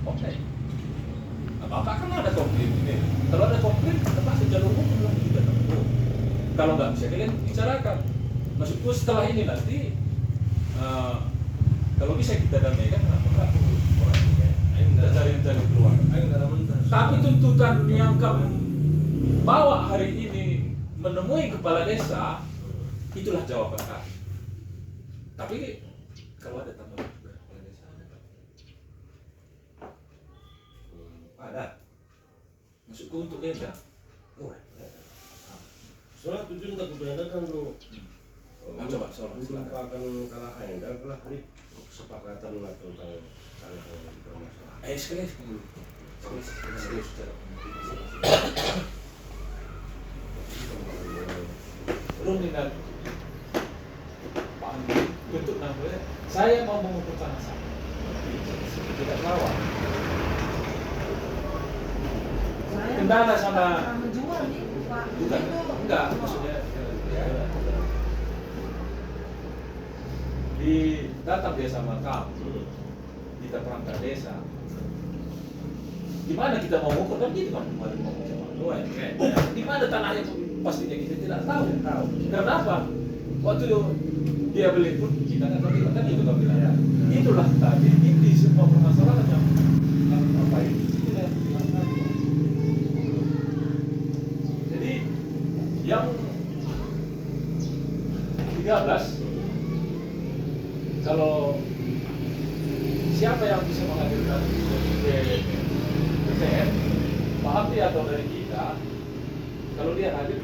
Oke. Apakah ada konflik ini? Kalau ada konflik, pasti jalur hukum lah kita tempuh. Kalau nggak bisa kalian bicarakan. Maksudku setelah ini nanti, kalau bisa kita damaikan, kenapa nggak orang ini? Kita cari keluar. Tapi tuntutan yang kamu bawa hari ini menemui kepala desa, itulah jawaban kami. Tapi kalau ada tambahan kepala desa, ada. maksudku untuk desa. Soalnya tujuan tak kebenaran kan lu Coba soal merupakan kalah dan kalah hari kesepakatan lah tentang kalah permasalahan. sekali dulu. Sekali secara Ruminan Pak Andi bentuk namanya saya mau mengukur tanah saya tidak lawan kendala sama menjual nih Pak. bukan enggak maksudnya di datang dia sama kamu kita perangkat desa di mana kita mau ukur kan gitu kan kemarin mau sama di mana tanahnya pastinya kita tidak tahu. Karena apa? Waktu dia beli pun kita nggak tahu kan itu kami bilang. Itulah tadi inti semua permasalahan yang apa ini tidak tahu. Jadi yang 13 kalau siapa yang bisa menghadirkan BPN Pak Abdi atau dari kita kalau dia hadir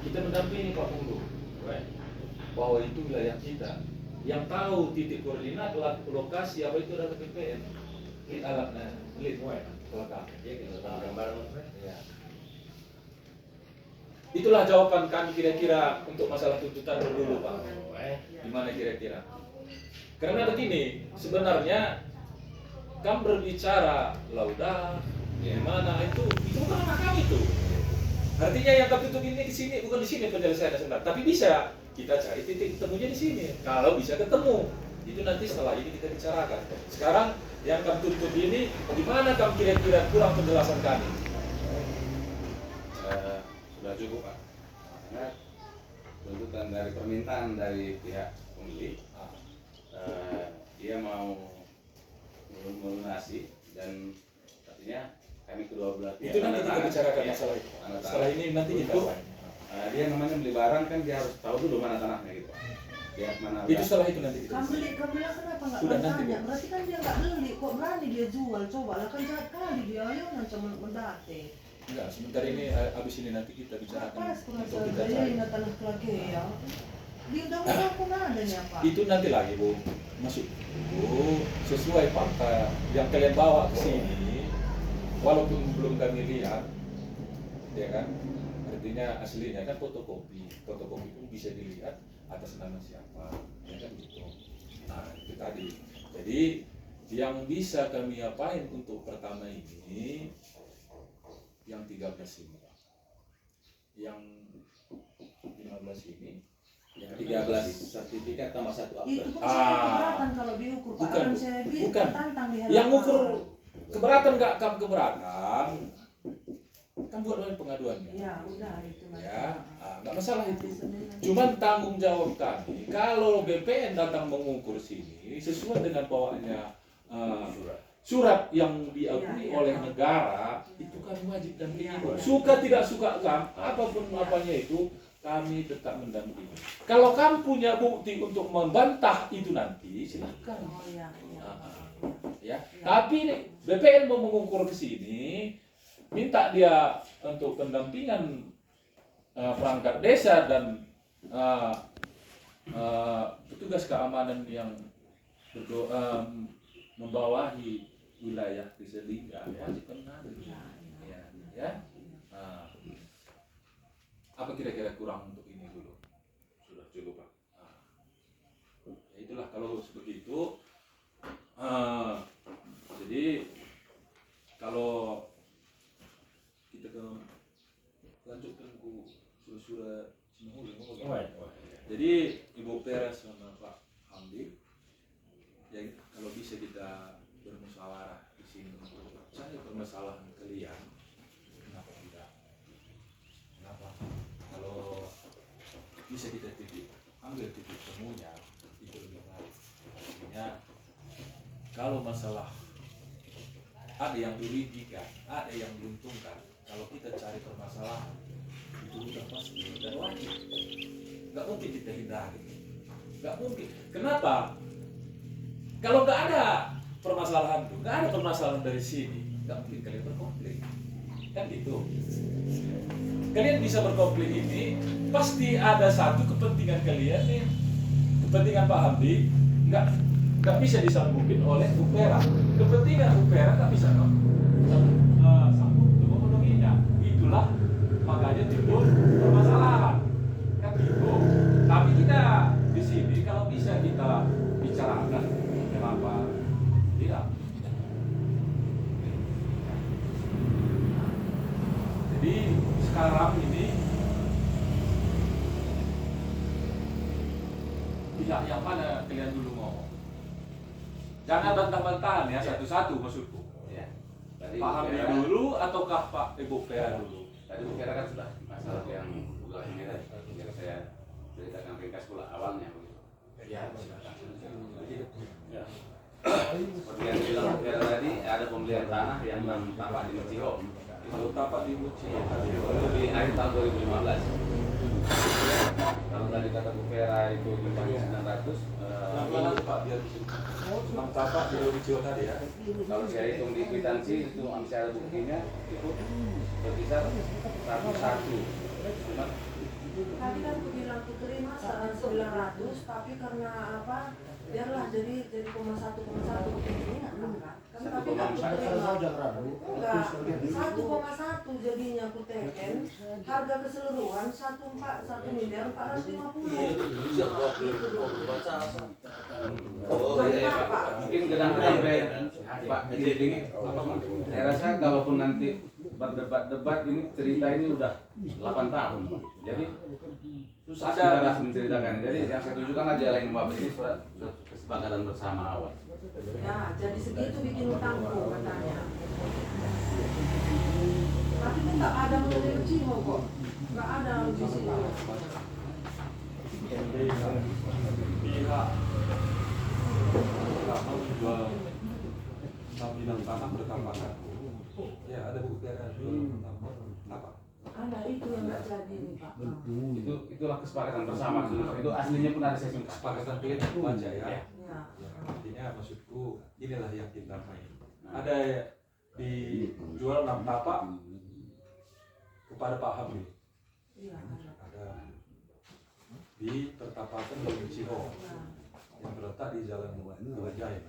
kita mendampingi Pak Punggu bahwa itu wilayah kita yang tahu titik koordinat lokasi apa itu adalah BPN alatnya lead kelengkap ya kita gambar ya. Itulah jawaban kami kira-kira untuk masalah tuntutan dulu Pak. Gimana kira-kira? Karena begini, sebenarnya kamu berbicara laudah, gimana itu bukan anak kami itu. Artinya yang kami tuntut ini di sini bukan di sini penyelesaiannya sebenarnya, tapi bisa kita cari titik ketemunya di sini. Kalau bisa ketemu, itu nanti setelah ini kita bicarakan. Sekarang yang kami tuntut ini, gimana kamu kira-kira kurang penjelasan kami? Sudah cukup Pak. Karena tuntutan dari permintaan dari pihak pemilik, dia mau melunasi dan artinya kami kedua belah pihak. Itu nanti kita bicarakan masalah itu. Setelah ini nanti kita. Dia namanya beli barang kan dia harus tahu dulu mana tanahnya gitu Pak. Dia mana. Itu setelah itu nanti kita. Kamu bilang kenapa nggak Sudah nanti, tanya? Bu. Berarti kan dia nggak beli, kok berani dia jual? Coba lah kan jahat kali dia, ayo nanti mendate. Enggak, sebentar ini habis ini nanti kita bicarakan Pas untuk kurasa kita gaya cari. ini tanah kelake ya. Di undang-undang pun ada nih apa? Itu nanti lagi Bu, masuk sesuai fakta yang kalian bawa ke sini, walaupun belum kami lihat, ya kan, artinya aslinya kan fotokopi pun bisa dilihat atas nama siapa, ya kan gitu. Nah itu tadi, jadi yang bisa kami apain untuk pertama ini, yang 13 ini, yang 15 ini. Yang 13 sertifikat tambah 1 akte. Itu pun saya keberatan kalau diukur Pak. Bukan, Orang saya bilang bukan. tantang di Yang hadapan. ukur keberatan nggak kamu keberatan, kan buat oleh pengaduannya. Ya udah itu nanti. Ya, nggak masalah itu. Cuman tanggung jawab kami kalau BPN datang mengukur sini sesuai dengan bawaannya surat yang diakui Ya, ya. oleh negara, itu kami wajib dampingi. Ya, ya. Suka tidak suka kan, apapun apanya itu kami tetap mendampingi. Kalau kamu punya bukti untuk membantah itu nanti silakan. Oh ya, ya. Ya. Tapi BPN mau mengukur ke sini, minta dia untuk pendampingan perangkat desa dan petugas keamanan yang membawahi wilayah desa Lingga wajib mengambil. Ya. Apa kira-kira kurang untuk ini dulu? Sudah cukup Pak. Ya itulah kalau begitu. Jadi kalau kita lanjutkan ke surat Cimahuli, jadi Ibu Peres sama Pak Hamdi, ya kalau bisa kita bermusyawarah di sini untuk cari permasalahan kalian. Kenapa tidak? Kenapa? Kalau bisa kita ambil titik temunya itu lebih baik. Artinya kalau masalah ada yang dirugikan, ada yang diuntungkan. Kalau kita cari permasalahan itu udah pasti dan wajib. Nggak mungkin kita hindari. Nggak mungkin. Kenapa? Kalau nggak ada permasalahan itu, nggak ada permasalahan dari sini, nggak mungkin kalian berkonflik. Kan gitu. Kalian bisa berkonflik ini pasti ada satu kepentingan kalian nih, kepentingan Pak Hamdi nggak bisa disambungin oleh Upera. Kepentingan Upera nggak bisa sambung untuk memenuhinya. Itulah makanya timbul permasalahan. Kan gitu. Tapi kita di sini kalau bisa kita bicarakan, kenapa tidak? Jadi sekarang ini pihak yang mana kalian dulu ngomong? Jangan bantah-bantahan ya, satu-satu maksudku. Ya. Tadi Pak Hamdi dulu ataukah Pak Ibu Pera dulu? Tadi Bu Vera kan sudah masalah yang bulan ini tadi. Biar saya ceritakan ringkas pula awalnya begitu. Ya. Ya. Seperti yang dibilang Bu Vera tadi, ada pembelian tanah yang tapak di Menciho. Kalau tapak di Muci Itu di akhir tahun 2015. Kalau tadi kata Bu Vera itu jumlahnya 900. pelan-pelan Pak biar enam tapak di Muci tadi ya. Kalau saya hitung di kwitansi itu masih ada buktinya itu berkisar 101. Cuma Tadi kan aku bilang aku terima 900, tapi karena apa? Biarlah jadi 1,1 ini nggak kan? Kan tapi aku terima enggak 1,1 jadinya aku teken harga keseluruhan 1,450. oh iya Pak, mungkin kadang-kadang Pak jadi ini saya rasa kalaupun nanti berdebat-debat ini cerita ini udah 8 tahun. Jadi susah kita harus menceritakan. Jadi yang saya tujukan aja lain Bapak ini surat kesepakatan bersama awal. Ya, jadi segitu bikin utangku katanya. Tapi itu nggak ada model Cimo kok, nggak ada di sini. Pihak pertama menjual 6 bidang tanah bertambahkan. Ya ada Bu Pera jual apa? Ada itu yang nggak jadi nih Pak. Itulah kesepakatan bersama. Itu aslinya pun ada sesi Kesepakatan kalian itu aja ya. Ya. Ya, artinya maksudku inilah yang kita main. Ada dijual 6 tapak kepada Pak Hamdi. Iya. Ada di pertapatan Gunung Ciho yang terletak di Jalan Wajah. Ya.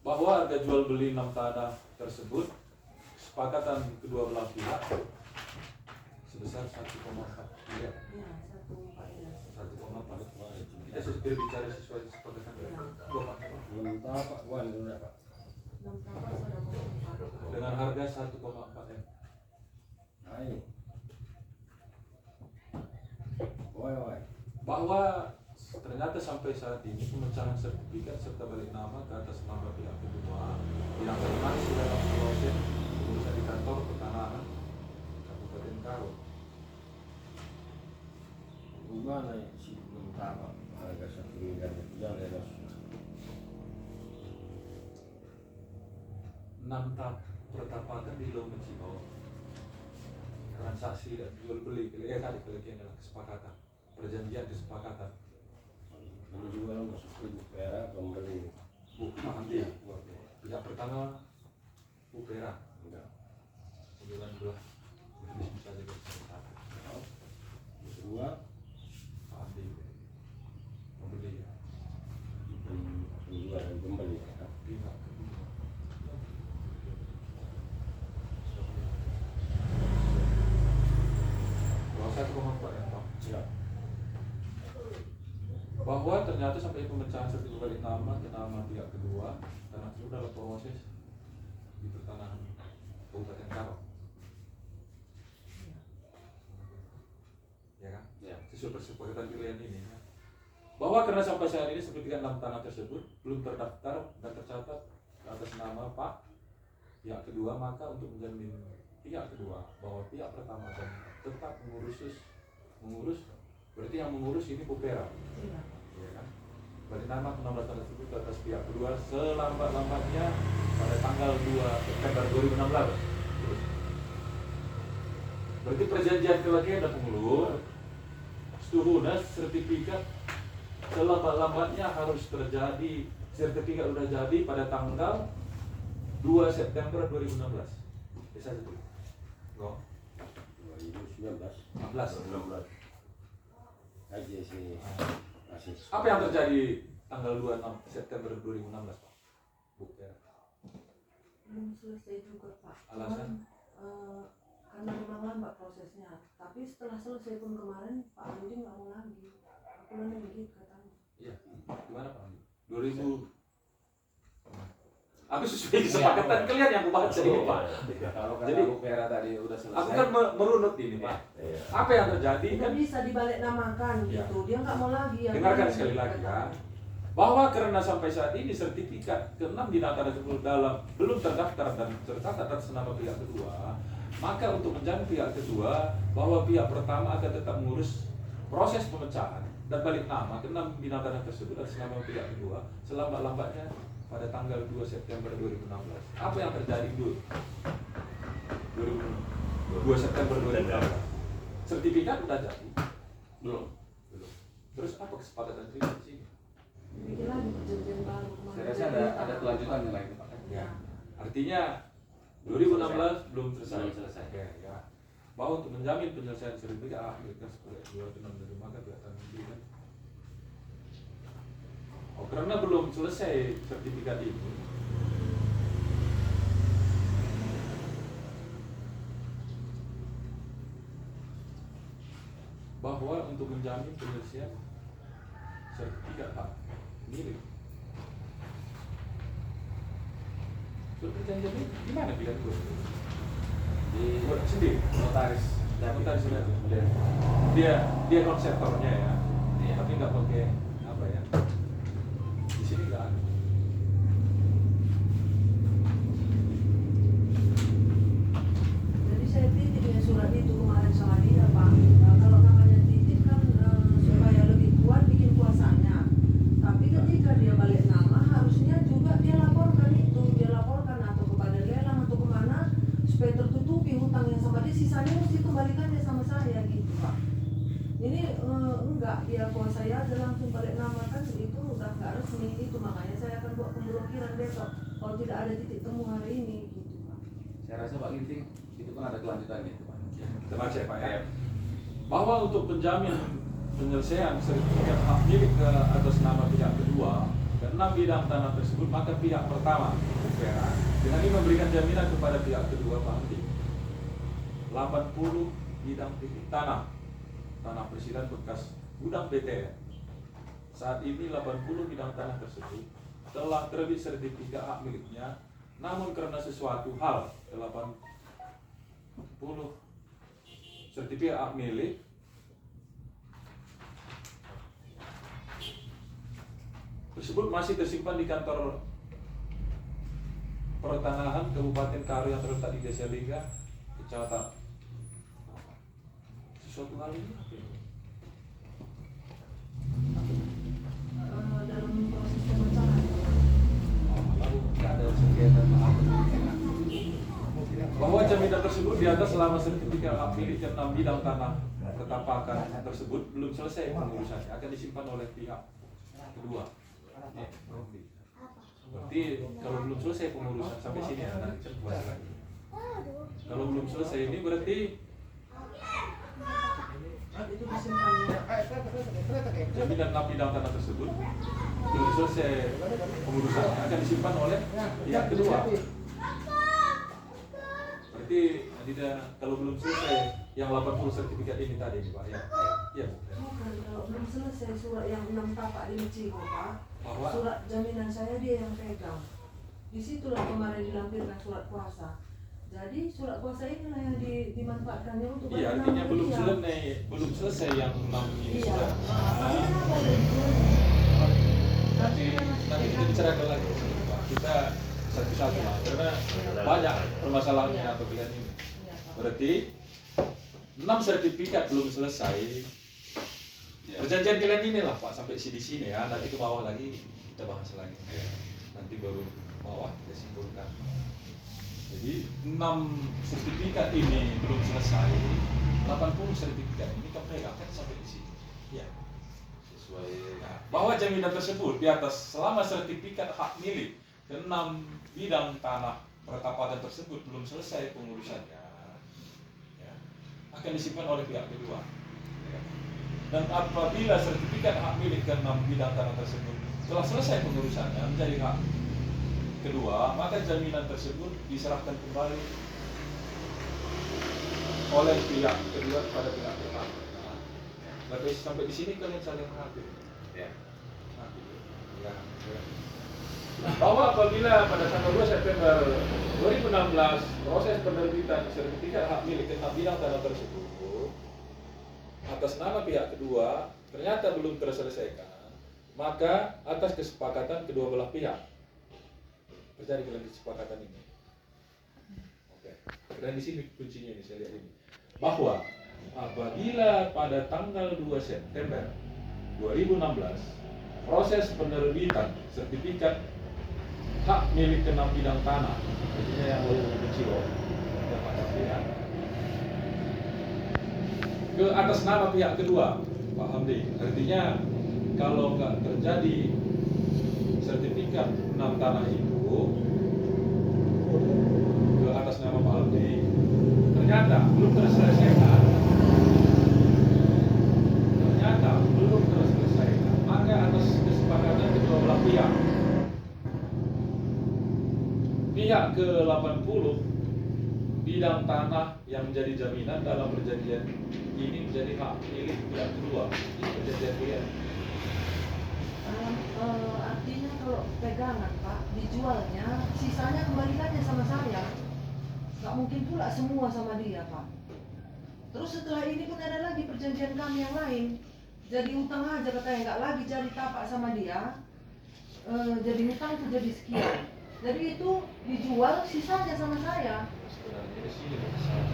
Bahwa harga jual beli 6 tanah tersebut kesepakatan kedua belah pihak sebesar 1,4 miliar. Iya, 1,4. 1,4. Kita sudah bicara sesuai kesepakatan dengan harga 1,4 M. Bahwa ternyata sampai saat ini pemecahan sertifikat serta balik nama ke atas nama pihak kedua yang terkait sudah dalam proses urusan di kantor pertanahan Kabupaten Karo. Gimana sih mentapa harga 1 miliar itu jangan ada 6 tahap pertapatan di Lomen Ciho. Transaksi dan jual beli tadi kalian adalah kesepakatan, perjanjian kesepakatan. menjual masuk ke Pera pembeli Nanti pihak pertama Bu Pera, enggak kemudian belah bisa jadi kesepakatan. kedua Nanti pembeli penjual dan pembeli pihak kedua. Bahwa 1,4 ya Pak. siap Bahwa ternyata sampai pemecahan sertifikat balik nama ke nama pihak kedua karena sudah dalam proses di pertanahan Kabupaten Karo. Ya kan? kesepakatan pilihan ini ya. Bahwa karena sampai saat ini sertifikat 6 tanah tersebut belum terdaftar dan tercatat atas nama Pak pihak kedua, maka untuk menjamin pihak kedua bahwa pihak pertama akan tetap mengurus berarti yang mengurus ini Pupera, ya kan? Berarti nama 16 tanah tersebut atas pihak kedua selambat-lambatnya pada tanggal 2 September 2016. Terus. Berarti perjanjian lagi ada pengulur, setuhuna sertifikat selambat-lambatnya harus terjadi, sertifikat sudah jadi pada tanggal 2 September 2016. Bisa itu? Go. 2019. 16. Aja sih. Masih. Apa yang terjadi tanggal 26 September 2016, Pak? Bukti. Belum selesai juga, Pak. Alasan? Karena memang lambat prosesnya. Tapi setelah selesai pun kemarin Pak Andi nggak mau lagi. Aku udah begitu katanya. Iya. Gimana Pak? 2000. Aku sesuai kesepakatan kalian yang aku baca ini, Pak. Kalau kata Jadi, Pupera tadi udah selesai. Aku kan merunut ini, Pak. Iya. Apa yang terjadi Tidak kan? bisa dibalik namakan Ya. gitu. Dia nggak mau lagi. yang Dengarkan ini, sekali lagi ya. katanya. Bahwa karena sampai saat ini sertifikat ke-6 bidang tanah tersebut belum terdaftar dan tercatat atas nama pihak kedua, maka untuk menjamin pihak kedua bahwa pihak pertama akan tetap mengurus proses pemecahan dan balik nama ke-6 bidang tanah tersebut atas nama pihak kedua selambat-lambatnya pada tanggal 2 September 2016. Apa yang terjadi dulu? 2 September 2016. Sertifikat udah jadi? Belum. Terus apa kesepakatan di sini? Bikin lagi perjanjian baru kemarin. Saya rasa ada kelanjutannya lagi, Pak. Ya. Artinya 2016 belum selesai. Belum selesai. Ya, ya. Bahwa untuk menjamin penyelesaian sertifikat mereka sebagai dua tenang dari maka pihak kan. Oh, karena belum selesai sertifikat ini. Bahwa untuk menjamin penyelesaian sertifikat hak milik. Surat perjanjian ini gimana pilihan gue? Buat sendiri. Notaris. Notaris sendiri. Dia konseptornya ya. Iya. Tapi nggak pakai apa ya? Di sini nggak ada. Jadi saya titip ya surat itu kemarin sama dia, Pak. Nah, kalau namanya titip kan supaya lebih kuat bikin kuasanya. Tapi ketika dia balik nama harusnya juga dia laporkan itu, dia laporkan atau kepada lelang atau kemana supaya tertutupi hutang yang sama dia, sisanya mesti kembalikan dia sama saya gitu, Pak. Ini enggak, dia kuasai aja langsung balik nama kan itu udah nggak resmi itu, makanya saya akan buat pemblokiran besok kalau tidak ada titik temu hari ini gitu, Pak. Saya rasa Pak Ginting itu kan ada kelanjutannya itu, Pak. Kita baca ya Pak ya. Bahwa untuk penjamin penyelesaian sertifikat hak milik ke atas nama pihak kedua ke 6 bidang tanah tersebut, maka pihak pertama Pupera dengan ini memberikan jaminan kepada pihak kedua Pak Andi 80 bidang titik tanah persidan bekas gudang BTN. Saat ini 80 bidang tanah tersebut telah terbit sertifikat hak miliknya, namun karena sesuatu hal 80 sertifikat hak milik tersebut masih tersimpan di kantor pertanahan Kabupaten Karo yang terletak di Desa Lingga, Kecamatan. Sesuatu hal ini apa ini? Dalam proses pemecahan. Lalu tidak ada sengketa bahwa jaminan tersebut di atas selama sertifikat hak milik yang 6 bidang tanah ketampakan tersebut belum selesai pengurusannya akan disimpan oleh pihak kedua. Berarti kalau belum selesai pengurusan sampai sini ya, nanti saya bahas lagi. Kalau belum selesai ini berarti Itu disimpannya. jaminan 6 bidang tanah tersebut belum selesai pengurusannya akan disimpan oleh pihak kedua. Berarti tidak, kalau belum selesai yang 80 sertifikat ini tadi Pak ya. Ya. Bukan, kalau belum selesai surat yang 6 tapak di Ciko, Pak. Bahwa Surat jaminan saya dia yang pegang. Disitulah kemarin dilampirkan surat kuasa. Jadi surat kuasa inilah yang dimanfaatkannya untuk Iya, balik artinya nama belum dia. selesai, belum selesai yang 6 ini Iya. sudah. Tapi kenapa udah dijual? Nanti kita bicarakan lagi. Pak. Kita satu-satu lah, karena banyak permasalahannya atau pilihan ini. Iya, Pak. Berarti 6 sertifikat belum selesai. Perjanjian kalian ini lah Pak, sampai di sini ya. Nanti ke bawah lagi kita bahas lagi. Nanti baru bawah kita simpulkan. Jadi 6 sertifikat ini belum selesai. 80 sertifikat ini kan pegang kan sampai di sini. Ya. Sesuai bahwa jaminan tersebut di atas selama sertifikat hak milik ke-6 bidang tanah pertapatan tersebut belum selesai pengurusannya, ya, akan disimpan oleh pihak kedua. Ya. Dan apabila sertifikat hak milik ke-6 bidang tanah tersebut telah selesai pengurusannya menjadi hak kedua, maka jaminan tersebut diserahkan kembali oleh pihak kedua kepada pihak ketiga. Nah, sampai di sini kalian saling mengatur. Ya. Ya. Bahwa apabila pada tanggal 2 September 2016 proses penerbitan sertifikat hak milik ke bidang tanah tersebut atas nama pihak kedua ternyata belum terselesaikan, maka atas kesepakatan kedua belah pihak terjadi dalam kesepakatan ini. Oke. Dan di sini kuncinya ini saya lihat ini. Bahwa apabila pada tanggal 2 September 2016 proses penerbitan sertifikat hak milik ke-6 bidang tanah, artinya yang boleh kecil ke atas nama pihak kedua, Pak Hamdi. Artinya kalau nggak terjadi sertifikat 6 tanah itu ke atas nama Pak Hamdi, ternyata belum terselesaikan, maka atas kesepakatan kedua belah pihak, pihak ke-80 bidang tanah yang menjadi jaminan dalam perjanjian ini menjadi hak milik pihak kedua. Ini perjanjian pihak. Artinya kalau pegangan Pak, dijualnya, sisanya kembalikannya sama saya. Nggak mungkin pula semua sama dia Pak. Terus setelah ini pun ada lagi perjanjian kami yang lain. Jadi utang aja katanya, nggak lagi jadi tapak sama dia. Jadi utang tuh jadi sekian. Jadi itu dijual, sisanya sama saya. Sebenarnya di sini masalah.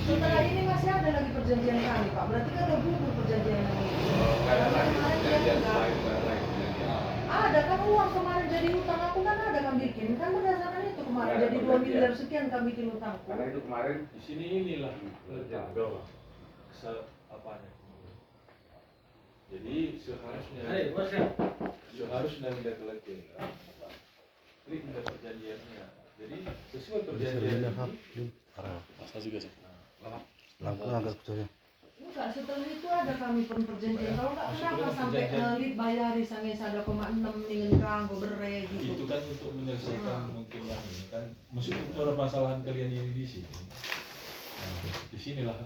Setelah ini masih ada lagi perjanjian kami Pak. Berarti kan udah gugur perjanjian yang ini. Ada lagi Kemarin dia perjanjian enggak. lain, lain. Ada kan uang kemarin jadi utang aku kan ada kan bikin kan berdasarkan itu kemarin Ada jadi 2 perjanjian. miliar sekian kami bikin utangku. Karena itu kemarin Di sini inilah letak apanya. Jadi seharusnya tidak keletihan. Klik ada perjanjiannya. Jadi sesuai perjanjian ini. Enggak, setelah itu ada kami pun perjanjian. Kalau enggak kenapa sampai lead bayari sange 1,6 dengan kanggo bere gitu. Itu kan untuk menyelesaikan mungkin yang ini kan. Meskipun permasalahan kalian ini di sini. Nah, di sinilah.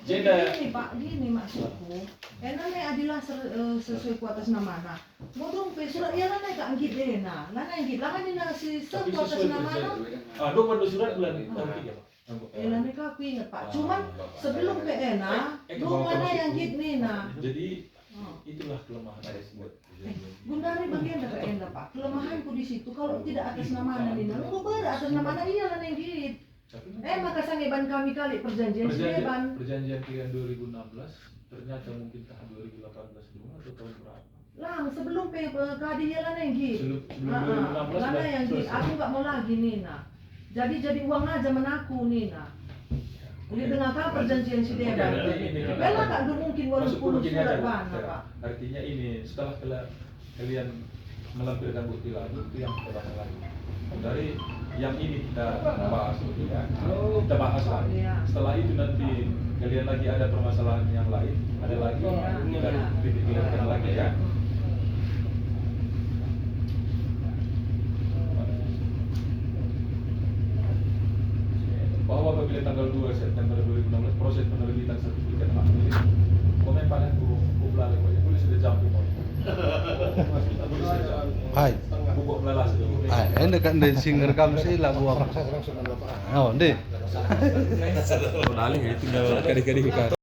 Jadi Jeda. gini Pak, gini maksudku. Namanya adilah sesuai ku atas nama na. Mau dong pe surat ya naik ke anggit deh na. Lana anggit, lana ni nasi Tapi ku atas sesuai nama na. perjanjian. Ah, dong pada surat bulan ini. Ya, Pak. Nanti aku ingat Pak. Cuman sebelum pe dong lana yang anggit nih na. Jadi itulah kelemahan dari sebuah perjanjian. Gundari bagian dari enda Pak. Kelemahanku di situ kalau tidak atas nama na nina. Lu atas nama na iya lana yang anggit. Maka sangeban kami kali perjanjian sangeban. Perjanjian kalian 2016 ternyata mungkin tahun 2018 dulu atau tahun berapa? Lang sebelum kadinya lana yang anggit. Sebelum 2016 Lana yang anggit. selesai. Aku nggak mau lagi Nina. Jadi uang aja menaku Nina. Ini dengan kau perjanjian si Deban. Bella kak dulu mungkin Maksudku 10 begini surat aja, mana ya. Pak. Artinya ini setelah kalian melampirkan bukti lagi itu yang kita bahas lagi. Dari yang ini kita bahas dulu ya. Kita bahas lagi. Setelah itu nanti kalian lagi ada permasalahan yang lain, ada lagi kita dipikirkan lagi ya. Bahwa apabila tanggal 2 September 2016 proses penerbitan sertifikat hak milik komen pada buku melalui boleh sudah jampi mau. Hai. Buku melalas. Ah, dekat deh sing rekam sih lagu apa? Oh, deh. Tinggal kadang-kadang